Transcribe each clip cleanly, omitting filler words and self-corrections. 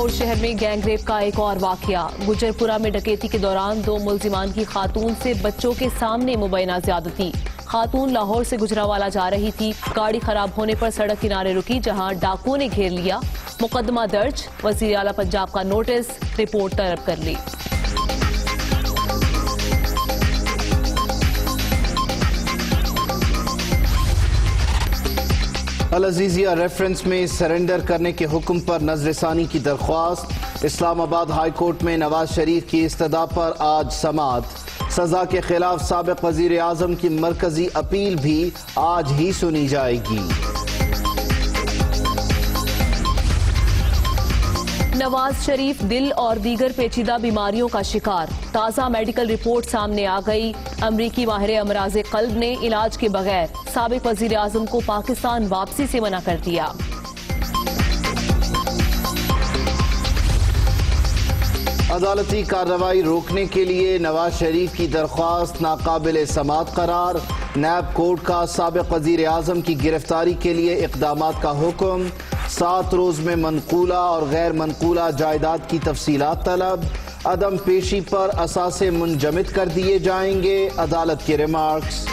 لاہور شہر میں gang rape کا ایک اور واقعہ۔ گجرپورہ میں ڈکیتی کے دوران 2 ملزمان کی خاتون سے بچوں کے سامنے مبینہ زیادتی۔ خاتون لاہور سے گجرانوالہ جا رہی تھی، گاڑی خراب ہونے پر سڑک کنارے رکی جہاں ڈاکوؤں نے گھیر لیا۔ مقدمہ درج، وزیر اعلیٰ پنجاب کا نوٹس، رپورٹ طلب کر لی۔ العزیزیہ ریفرنس میں سرنڈر کرنے کے حکم پر نظر ثانی کی درخواست۔ اسلام آباد ہائی کورٹ میں نواز شریف کی استدعا پر آج سماعت۔ سزا کے خلاف سابق وزیر اعظم کی مرکزی اپیل بھی آج ہی سنی جائے گی۔ نواز شریف دل اور دیگر پیچیدہ بیماریوں کا شکار، تازہ میڈیکل رپورٹ سامنے آ گئی۔ امریکی ماہر امراض قلب نے علاج کے بغیر سابق وزیر اعظم کو پاکستان واپسی سے منع کر دیا۔ عدالتی کارروائی روکنے کے لیے نواز شریف کی درخواست ناقابل سماعت قرار۔ نیب کورٹ کا سابق وزیر اعظم کی گرفتاری کے لیے اقدامات کا حکم۔ 7 روز میں منقولہ اور غیر منقولہ جائیداد کی تفصیلات طلب۔ عدم پیشی پر اثاثے منجمد کر دیے جائیں گے، عدالت کے ریمارکس۔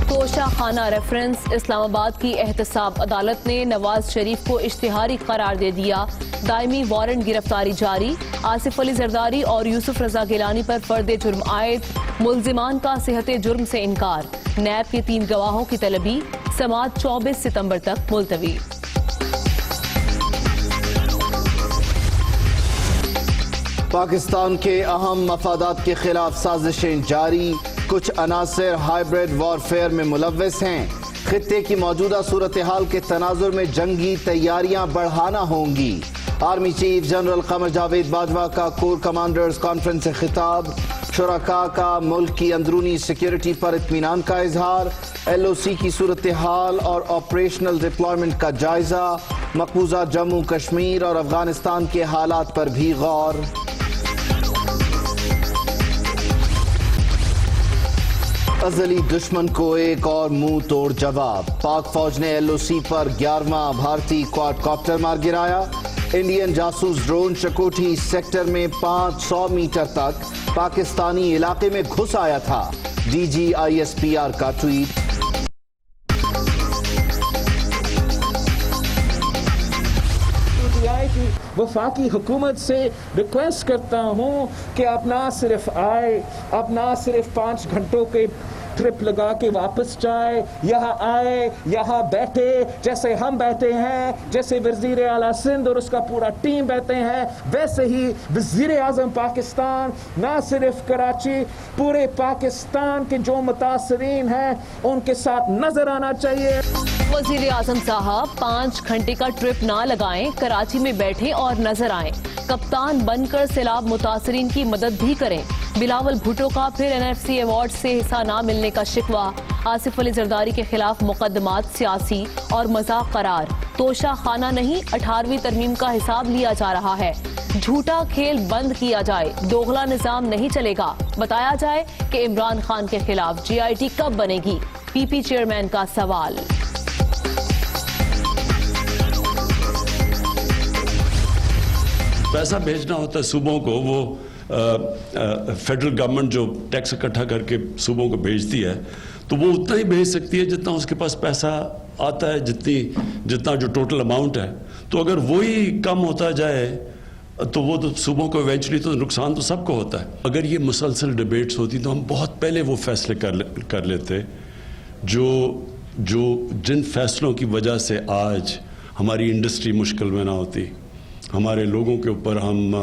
توشہ خانہ ریفرنس، اسلام آباد کی احتساب عدالت نے نواز شریف کو اشتہاری قرار دے دیا۔ دائمی وارنٹ گرفتاری جاری، آصف علی زرداری اور یوسف رضا گیلانی پر فرد جرم عائد، ملزمان کا صحت جرم سے انکار۔ نیب کے 3 گواہوں کی طلبی، سماعت 24 ستمبر تک ملتوی۔ پاکستان کے اہم مفادات کے خلاف سازشیں جاری، کچھ عناصر ہائیبرڈ وارفیئر میں ملوث ہیں۔ خطے کی موجودہ صورتحال کے تناظر میں جنگی تیاریاں بڑھانا ہوں گی۔ Army chief general Qamar Javed Bajwa کا کور کمانڈرز کانفرنس سے خطاب۔ شرکاء کا ملک کی اندرونی سیکیورٹی پر اطمینان کا اظہار۔ ایل او سی کی صورتحال اور آپریشنل ڈپلائمنٹ کا جائزہ۔ مقبوضہ جموں کشمیر اور افغانستان کے حالات پر بھی غور۔ ازلی دشمن کو ایک اور منہ توڑ جواب، پاک فوج نے ایل او سی پر 11واں بھارتی کواد کاپٹر مار گرایا۔ انڈین جاسوس ڈرون شکوٹھی سیکٹر میں 500 میٹر تک پاکستانی علاقے میں گھس آیا تھا، D G I S P R کا ٹویٹ۔ وفاقی حکومت سے ریکویسٹ کرتا ہوں کہ آپ نہ صرف آئے، آپ نہ صرف 5 گھنٹوں کے ٹرپ لگا کے واپس جائے، یہاں آئے، یہاں بیٹھے جیسے ہم بیٹھے ہیں، جیسے وزیر اعلیٰ سندھ اور اس کا پورا ٹیم بیٹھے ہیں، ویسے ہی وزیر اعظم پاکستان نہ صرف کراچی، پورے پاکستان کے جو متاثرین ہیں ان کے ساتھ نظر آنا چاہیے۔ وزیر اعظم صاحب 5 گھنٹے کا ٹرپ نہ لگائیں، کراچی میں بیٹھیں اور نظر آئیں، کپتان بن کر سیلاب متاثرین کی مدد بھی کریں۔ بلاول بھٹو کا پھر این ایف سی ایوارڈ سے حصہ نہ ملنے کا شکوہ۔ آصف علی زرداری کے خلاف مقدمات سیاسی اور مذاق قرار۔ توشہ خانہ نہیں، 18ویں ترمیم کا حساب لیا جا رہا ہے۔ جھوٹا کھیل بند کیا جائے، دوغلا نظام نہیں چلے گا۔ بتایا جائے کہ عمران خان کے خلاف جی آئی ٹی کب بنے گی، پی پی چیئرمین کا سوال۔ پیسہ بھیجنا ہوتا ہے صوبوں کو، وہ فیڈرل گورنمنٹ جو ٹیکس اکٹھا کر کے صوبوں کو بھیجتی ہے تو وہ اتنا ہی بھیج سکتی ہے جتنا اس کے پاس پیسہ آتا ہے، جتنا جو ٹوٹل اماؤنٹ ہے۔ تو اگر وہی کم ہوتا جائے تو وہ تو صوبوں کو ایونچولی تو نقصان تو سب کو ہوتا ہے۔ اگر یہ مسلسل ڈیبیٹس ہوتی تو ہم بہت پہلے وہ فیصلے کر لیتے جن فیصلوں کی وجہ سے آج ہماری انڈسٹری مشکل میں نہ ہوتی، ہمارے لوگوں کے اوپر ہم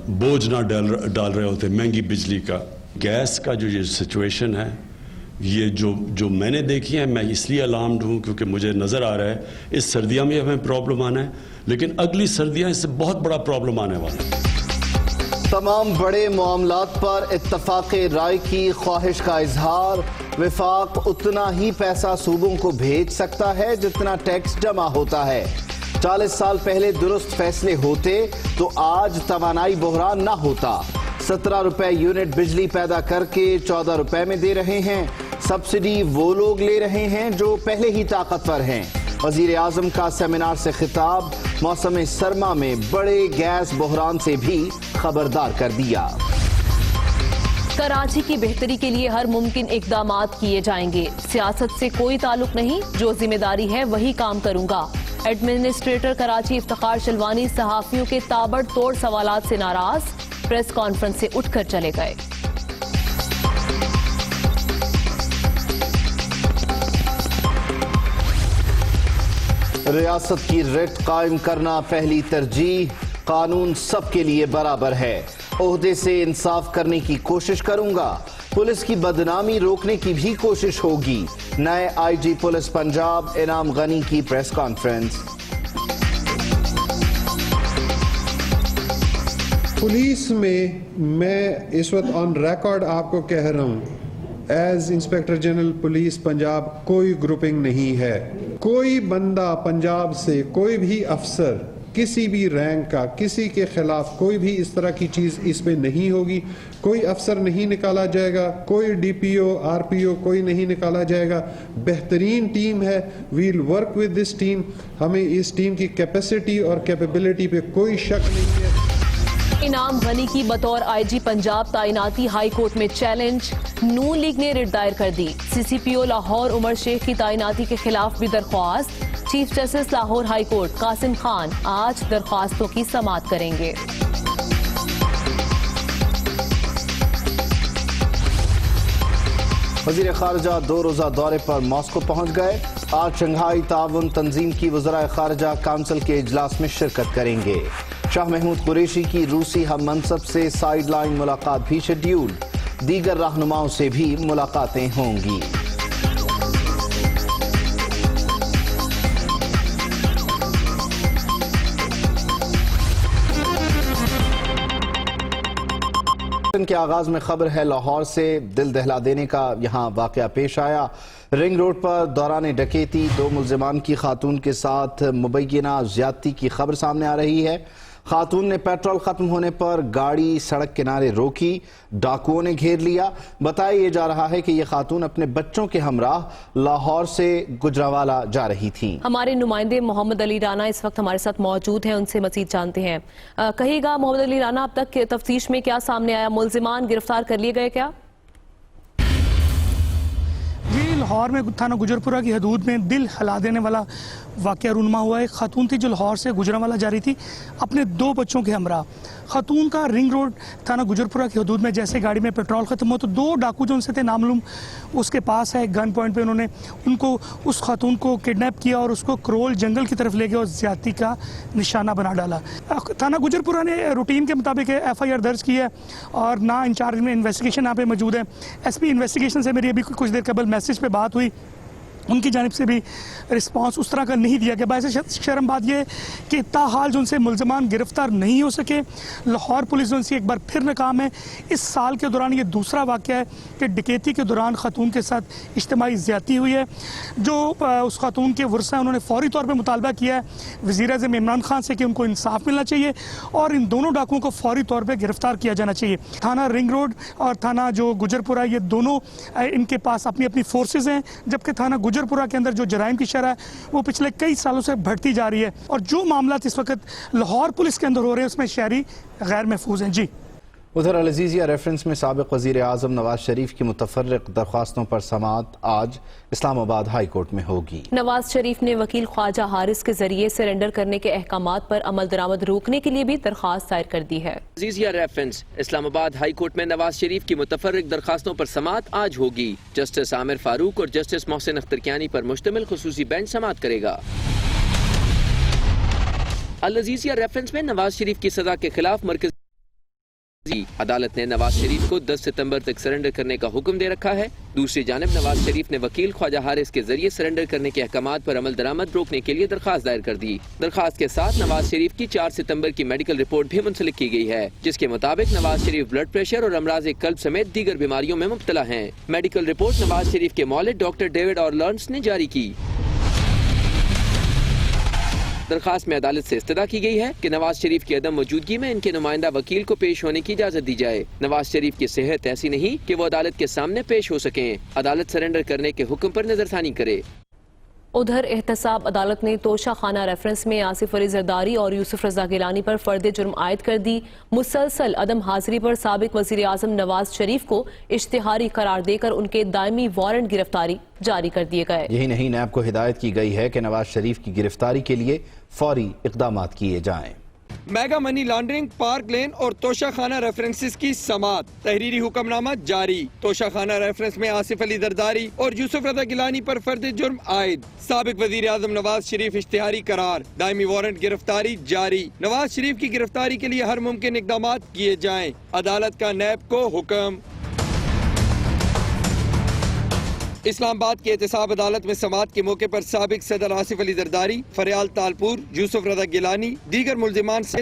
بوجھ نہ ڈال رہے ہوتے، مہنگی بجلی کا، گیس کا جو یہ سچویشن ہے، یہ جو میں نے دیکھی ہے، میں اس لیے الارمڈ ہوں کیونکہ مجھے نظر آ رہا ہے اس سردیاں میں ہمیں پرابلم آنا ہے، لیکن اگلی سردیاں اس سے بہت بڑا پرابلم آنے والا ہے۔ تمام بڑے معاملات پر اتفاق رائے کی خواہش کا اظہار۔ وفاق اتنا ہی پیسہ صوبوں کو بھیج سکتا ہے جتنا ٹیکس جمع ہوتا ہے۔ 40 سال پہلے درست فیصلے ہوتے تو آج توانائی بحران نہ ہوتا۔ 17 روپے یونٹ بجلی پیدا کر کے 14 روپے میں دے رہے ہیں۔ سبسڈی وہ لوگ لے رہے ہیں جو پہلے ہی طاقتور ہیں۔ وزیر اعظم کا سیمینار سے خطاب، موسم سرما میں بڑے گیس بحران سے بھی خبردار کر دیا۔ کراچی کی بہتری کے لیے ہر ممکن اقدامات کیے جائیں گے، سیاست سے کوئی تعلق نہیں، جو ذمہ داری ہے وہی کام کروں گا۔ ایڈمنسٹریٹر کراچی افتخار شلوانی صحافیوں کے تابڑ توڑ سوالات سے ناراض، پریس کانفرنس سے اٹھ کر چلے گئے۔ ریاست کی ریٹ قائم کرنا پہلی ترجیح، قانون سب کے لیے برابر ہے، عہدے سے انصاف کرنے کی کوشش کروں گا، پولیس کی بدنامی روکنے کی بھی کوشش ہوگی۔ نئے آئی جی پولیس پنجاب انعام غنی کی پریس کانفرنس۔ پولیس میں اس وقت آن ریکارڈ آپ کو کہہ رہا ہوں، as inspector general police Punjab کوئی گروپنگ نہیں ہے۔ کوئی بندہ پنجاب سے، کوئی بھی افسر کسی بھی رینک کا، کسی کے خلاف کوئی بھی اس طرح کی چیز اس میں نہیں ہوگی۔ کوئی افسر نہیں نکالا جائے گا، کوئی D P O R P او کوئی نہیں نکالا جائے گا۔ بہترین ٹیم ہے، well work with this team. ہمیں اس ٹیم کی کیپیسٹی اور کیپیبلٹی پہ کوئی شک نہیں ہے۔ انعام غنی کی بطور آئی جی پنجاب تعیناتی ہائی کورٹ میں چیلنج، نون لیگ نے ریٹ دائر کر دی۔ سی سی پی او لاہور عمر شیخ کی تعیناتی کے خلاف بھی درخواست، chief justice Lahore high court Qasim Khan آج درخواستوں کی سماعت کریں گے۔ وزیر خارجہ 2 روزہ دورے پر ماسکو پہنچ گئے، آج شنگھائی تعاون تنظیم کی وزرائے خارجہ کونسل کے اجلاس میں شرکت کریں گے۔ شاہ محمود قریشی کی روسی ہم منصب سے سائیڈ لائن ملاقات بھی شیڈیولڈ، دیگر رہنماؤں سے بھی ملاقاتیں ہوں گی۔ کے آغاز میں خبر ہے لاہور سے، دل دہلا دینے کا یہاں واقعہ پیش آیا۔ رنگ روڈ پر دوران ڈکیتی 2 ملزمان کی خاتون کے ساتھ مبینہ زیادتی کی خبر سامنے آ رہی ہے۔ خاتون نے پیٹرول ختم ہونے پر گاڑی سڑک کنارے روکی، ڈاکوؤں نے گھیر لیا۔ بتایا یہ جا رہا ہے کہ یہ خاتون اپنے بچوں کے ہمراہ لاہور سے گجرانوالہ جا رہی تھیں۔ ہمارے نمائندے محمد علی رانا اس وقت ہمارے ساتھ موجود ہیں، ان سے مزید جانتے ہیں۔ کہیے گا محمد علی رانا، اب تک تفتیش میں کیا سامنے آیا؟ ملزمان گرفتار کر لیے گئے کیا؟ لاہور میں تھانہ گجرپورہ کی حدود میں دل ہلا دینے والا واقعہ رونما ہوا ہے۔ خاتون تھی جو لاہور سے گجرانوالہ جا رہی تھی اپنے 2 بچوں کے ہمراہ۔ خاتون کا رنگ روڈ تھانہ گجرپورہ کی حدود میں جیسے گاڑی میں پیٹرول ختم ہو تو 2 ڈاکو جو ان سے تھے نامعلوم اس کے پاس ہے گن پوائنٹ پہ انہوں نے اس خاتون کو کڈنیپ کیا اور اس کو کرول جنگل کی طرف لے گئے اور زیادتی کا نشانہ بنا ڈالا۔ تھانہ گجرپورہ نے روٹین کے مطابق ایف آئی آر درج کی ہے اور نہ انچارج میں انویسٹیگیشن یہاں پہ موجود ہے۔ ایس پی انویسٹیگیشن سے میری ابھی کچھ دیر قبل میسیج پہ بات ہوئی، ان کی جانب سے بھی رسپانس اس طرح کا نہیں دیا گیا۔ باعث شرم بات یہ کہ تاحال جو ان سے ملزمان گرفتار نہیں ہو سکے۔ لاہور پولیس جو ان سے ایک بار پھر ناکام ہے۔ اس سال کے دوران یہ دوسرا واقعہ ہے کہ ڈکیتی کے دوران خاتون کے ساتھ اجتماعی زیادتی ہوئی ہے۔ جو اس خاتون کے ورثہ ہیں انہوں نے فوری طور پہ مطالبہ کیا ہے وزیر اعظم عمران خان سے کہ ان کو انصاف ملنا چاہیے اور ان دونوں ڈاکوؤں کو فوری طور پہ گرفتار کیا جانا چاہیے۔ تھانہ رنگ روڈ اور تھانہ جو گجرپورہ یہ دونوں ان کے پاس اپنی اپنی فورسز ہیں، جبکہ تھانہ گجرپورہ کے اندر جو جرائم کی شرح ہے وہ پچھلے کئی سالوں سے بڑھتی جا رہی ہے اور جو معاملات اس وقت لاہور پولیس کے اندر ہو رہے ہیں اس میں شہری غیر محفوظ ہیں۔ جی ادھر العزیزیہ ریفرنس میں سابق وزیر اعظم نواز شریف کی متفرق درخواستوں پر سماعت آج اسلام آباد ہائی کورٹ میں ہوگی۔ نواز شریف نے وکیل خواجہ حارث کے ذریعے سرنڈر کرنے کے احکامات پر عمل درآمد روکنے کے لیے بھی درخواست دائر کر دی ہے۔ عزیزیہ ریفرنس اسلام آباد ہائی کورٹ میں نواز شریف کی متفرق درخواستوں پر سماعت آج ہوگی۔ جسٹس عامر فاروق اور جسٹس محسن اخترکیانی پر مشتمل خصوصی بینچ سماعت کرے گا۔ العزیزیہ ریفرنس میں نواز شریف کی سزا کے خلاف مرکزی عدالت نے نواز شریف کو 10 ستمبر تک سرنڈر کرنے کا حکم دے رکھا ہے۔ دوسری جانب نواز شریف نے وکیل خواجہ حارث کے ذریعے سرنڈر کرنے کے احکامات پر عمل درآمد روکنے کے لیے درخواست دائر کر دی۔ درخواست کے ساتھ نواز شریف کی 4 ستمبر کی میڈیکل رپورٹ بھی منسلک کی گئی ہے، جس کے مطابق نواز شریف بلڈ پریشر اور امراض قلب سمیت دیگر بیماریوں میں مبتلا ہیں۔ میڈیکل رپورٹ نواز شریف کے مولد ڈاکٹر ڈیوڈ اورلانس نے جاری کی۔ درخواست میں عدالت سے استدعا کی گئی ہے کہ نواز شریف کی عدم موجودگی میں ان کے نمائندہ وکیل کو پیش ہونے کی اجازت دی جائے۔ نواز شریف کی صحت ایسی نہیں کہ وہ عدالت کے سامنے پیش ہو سکیں۔ عدالت سرنڈر کرنے کے حکم پر نظر ثانی کرے۔ ادھر احتساب عدالت نے توشہ خانہ ریفرنس میں آصف علی زرداری اور یوسف رضا گیلانی پر فرد جرم عائد کر دی. مسلسل عدم حاضری پر سابق وزیر اعظم نواز شریف کو اشتہاری قرار دے کر ان کے دائمی وارنٹ گرفتاری جاری کر دیے گئے. یہی نہیں، نیب کو ہدایت کی گئی ہے کہ نواز شریف کی گرفتاری کے لیے فوری اقدامات کیے جائیں. میگا منی لانڈرنگ، پارک لین اور توشہ خانہ ریفرنسز کی سماعت، تحریری حکم نامہ جاری. توشہ خانہ ریفرنس میں آصف علی زرداری اور یوسف رضا گیلانی پر فرد جرم عائد. سابق وزیر اعظم نواز شریف اشتہاری قرار، دائمی وارنٹ گرفتاری جاری. نواز شریف کی گرفتاری کے لیے ہر ممکن اقدامات کیے جائیں، عدالت کا نیب کو حکم. اسلام آباد کی احتساب عدالت میں سماعت کے موقع پر سابق صدر آصف علی زرداری، فریال تالپور، یوسف رضا گیلانی، دیگر ملزمان سے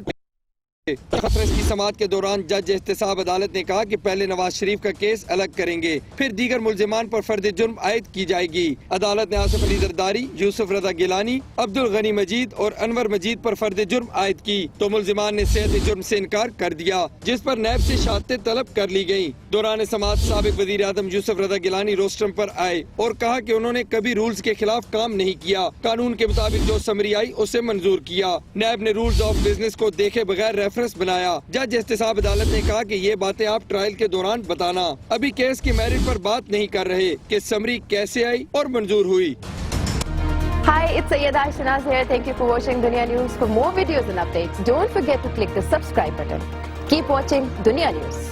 ریفرنس کی سماعت کے دوران جج احتساب عدالت نے کہا کہ پہلے نواز شریف کا کیس الگ کریں گے، پھر دیگر ملزمان پر فرد جرم عائد کی جائے گی. عدالت نے آصف علی زرداری، یوسف رضا گیلانی، عبد الغنی مجید اور انور مجید پر فرد جرم عائد کی تو ملزمان نے صحت جرم سے انکار کر دیا، جس پر نیب سے شہادتیں طلب کر لی گئیں. دوران سماعت سابق وزیر اعظم یوسف رضا گیلانی روسٹرم پر آئے اور کہا کہ انہوں نے کبھی رولز کے خلاف کام نہیں کیا، قانون کے مطابق جو سمری آئی اسے منظور کیا. نیب نے رولز آف بزنس کو دیکھے بغیر ریفرنس بنایا. جج احتساب عدالت نے کہا کہ یہ باتیں آپ ٹرائل کے دوران بتانا. ابھی کیس کی میرٹ پر بات نہیں کر رہے کہ سمری کیسے آئی اور منظور ہوئی. Hi, it's Sayyeda Shanaz here. Thank you for watching Dunya News. For more videos and updates, don't forget to click the subscribe button. Keep watching Dunya News.